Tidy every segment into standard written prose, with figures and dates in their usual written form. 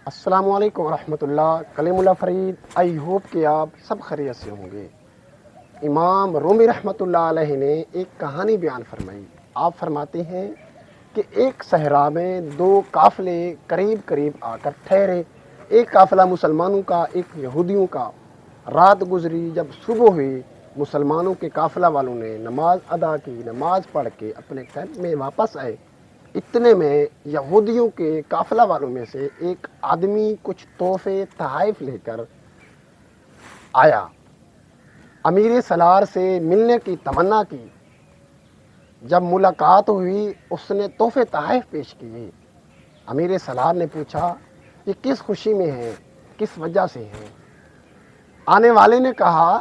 السلام علیکم ورحمۃ اللہ، کلیم اللہ فرید۔ آئی ہوپ کہ آپ سب خیریت سے ہوں گے۔ امام رومی رحمۃ اللہ علیہ نے ایک کہانی بیان فرمائی۔ آپ فرماتے ہیں کہ ایک صحرا میں دو قافلے قریب قریب آ کر ٹھہرے۔ ایک قافلہ مسلمانوں کا، ایک یہودیوں کا۔ رات گزری، جب صبح ہوئی مسلمانوں کے قافلہ والوں نے نماز ادا کی، نماز پڑھ کے اپنے کیمپ میں واپس آئے۔ اتنے میں یہودیوں کے قافلہ والوں میں سے ایک آدمی کچھ تحفے تحائف لے کر آیا۔ امیر سالار سے ملنے کی تمنا کی۔ جب ملاقات ہوئی اس نے تحفے تحائف پیش کیے۔ امیر سالار نے پوچھا یہ کس خوشی میں ہے، کس وجہ سے ہے؟ آنے والے نے کہا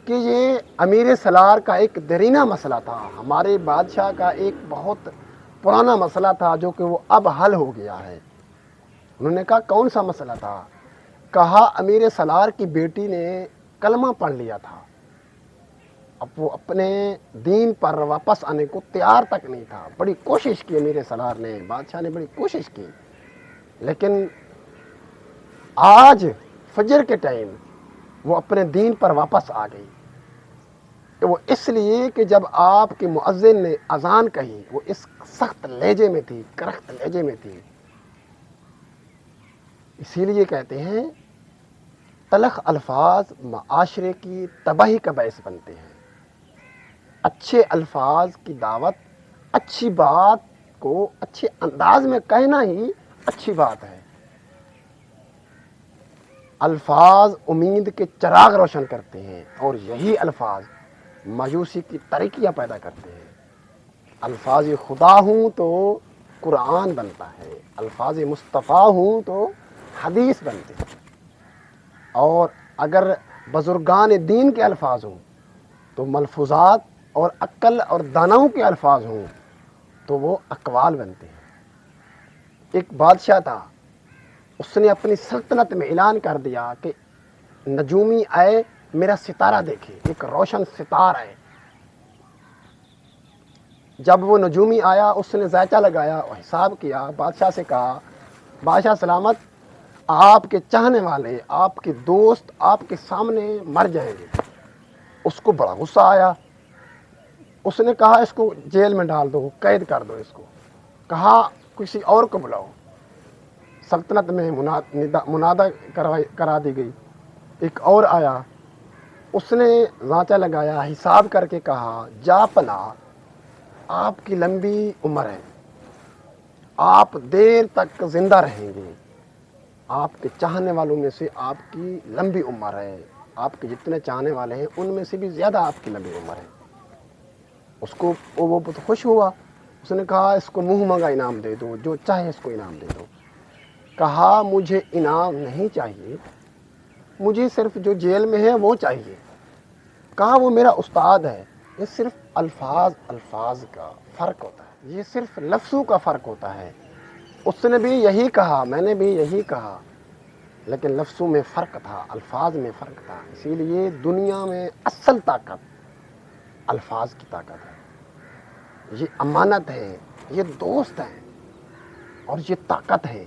کہ یہ امیر سالار کا ایک دیرینہ مسئلہ تھا، ہمارے بادشاہ کا ایک بہت پرانا مسئلہ تھا جو کہ وہ اب حل ہو گیا ہے۔ انہوں نے کہا کون سا مسئلہ تھا؟ کہا امیر سالار کی بیٹی نے کلمہ پڑھ لیا تھا، اب وہ اپنے دین پر واپس آنے کو تیار تک نہیں تھا۔ بڑی کوشش کی امیر سالار نے، بادشاہ نے بڑی کوشش کی، لیکن آج فجر کے ٹائم وہ اپنے دین پر واپس آ گئی۔ وہ اس لیے کہ جب آپ کے مؤذن نے اذان کہی وہ اس سخت لہجے میں تھی، کرخت لہجے میں تھی۔ اسی لیے کہتے ہیں تلخ الفاظ معاشرے کی تباہی کا باعث بنتے ہیں۔ اچھے الفاظ کی دعوت، اچھی بات کو اچھے انداز میں کہنا ہی اچھی بات ہے۔ الفاظ امید کے چراغ روشن کرتے ہیں اور یہی الفاظ مایوسی کی تاریکیاں پیدا کرتے ہیں۔ الفاظ خدا ہوں تو قرآن بنتا ہے، الفاظ مصطفیٰ ہوں تو حدیث بنتے ہیں، اور اگر بزرگان دین کے الفاظ ہوں تو ملفوظات، اور عقل اور داناؤں کے الفاظ ہوں تو وہ اقوال بنتے ہیں۔ ایک بادشاہ تھا، اس نے اپنی سلطنت میں اعلان کر دیا کہ نجومی آئے میرا ستارہ دیکھے، ایک روشن ستارہ ہے۔ جب وہ نجومی آیا اس نے ذائقہ لگایا اور حساب کیا، بادشاہ سے کہا بادشاہ سلامت، آپ کے چاہنے والے، آپ کے دوست آپ کے سامنے مر جائیں گے۔ اس کو بڑا غصہ آیا، اس نے کہا اس کو جیل میں ڈال دو، قید کر دو اس کو۔ کہا کسی اور کو بلاؤ۔ سلطنت میں منادہ کرا دی گئی۔ ایک اور آیا، اس نے ذائقہ لگایا، حساب کر کے کہا جا پناہ، آپ کی لمبی عمر ہے، آپ دیر تک زندہ رہیں گے، آپ کے چاہنے والوں میں سے آپ کی لمبی عمر ہے، آپ کے جتنے چاہنے والے ہیں ان میں سے بھی زیادہ آپ کی لمبی عمر ہے۔ اس کو وہ بہت خوش ہوا، اس نے کہا اس کو منہ مانگا انعام دے دو، جو چاہے اس کو انعام دے دو۔ کہا مجھے انعام نہیں چاہیے، مجھے صرف جو جیل میں ہے وہ چاہیے۔ کہا وہ میرا استاد ہے۔ یہ صرف الفاظ کا فرق ہوتا ہے، یہ صرف لفظوں کا فرق ہوتا ہے۔ اس نے بھی یہی کہا، میں نے بھی یہی کہا، لیکن لفظوں میں فرق تھا، الفاظ میں فرق تھا۔ اسی لیے دنیا میں اصل طاقت الفاظ کی طاقت ہے۔ یہ امانت ہے، یہ دوست ہے، اور یہ طاقت ہے،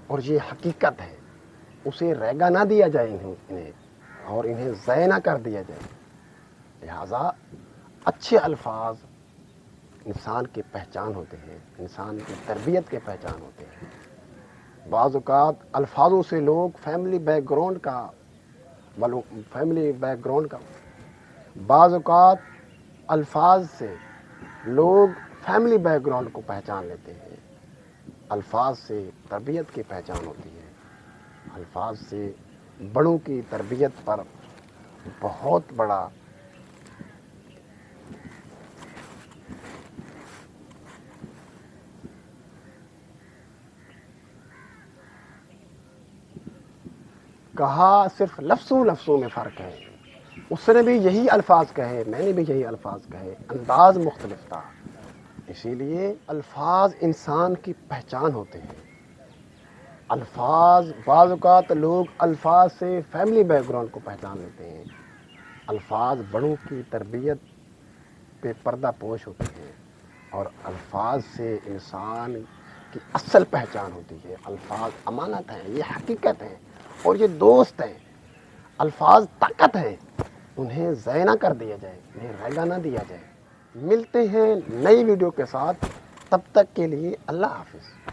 اور یہ حقیقت ہے۔ اسے ریگا نہ دیا جائے انہیں، اور انہیں ضائع نہ کر دیا جائے۔ لہذا اچھے الفاظ انسان کی پہچان ہوتے ہیں، انسان کی تربیت کے پہچان ہوتے ہیں۔ بعض اوقات الفاظوں سے لوگ فیملی بیک گراؤنڈ کا بعض اوقات الفاظ سے لوگ فیملی بیک گراؤنڈ کو پہچان لیتے ہیں۔ الفاظ سے تربیت کی پہچان ہوتی ہے، الفاظ سے بڑوں کی تربیت پر بہت بڑا کہا صرف لفظوں میں فرق ہے۔ اس نے بھی یہی الفاظ کہے، میں نے بھی یہی الفاظ کہے، انداز مختلف تھا۔ اسی لیے الفاظ انسان کی پہچان ہوتے ہیں۔ الفاظ بعض اوقات لوگ الفاظ سے فیملی بیک گراؤنڈ کو پہچان لیتے ہیں۔ الفاظ بڑوں کی تربیت پہ پردہ پوش ہوتے ہیں، اور الفاظ سے انسان کی اصل پہچان ہوتی ہے۔ الفاظ امانت ہیں، یہ حقیقت ہے، اور یہ دوست ہیں۔ الفاظ طاقت ہیں، انہیں ضائع نہ کر دیا جائے، انہیں رائگاں نہ دیا جائے۔ ملتے ہیں نئی ویڈیو کے ساتھ، تب تک کے لیے اللہ حافظ۔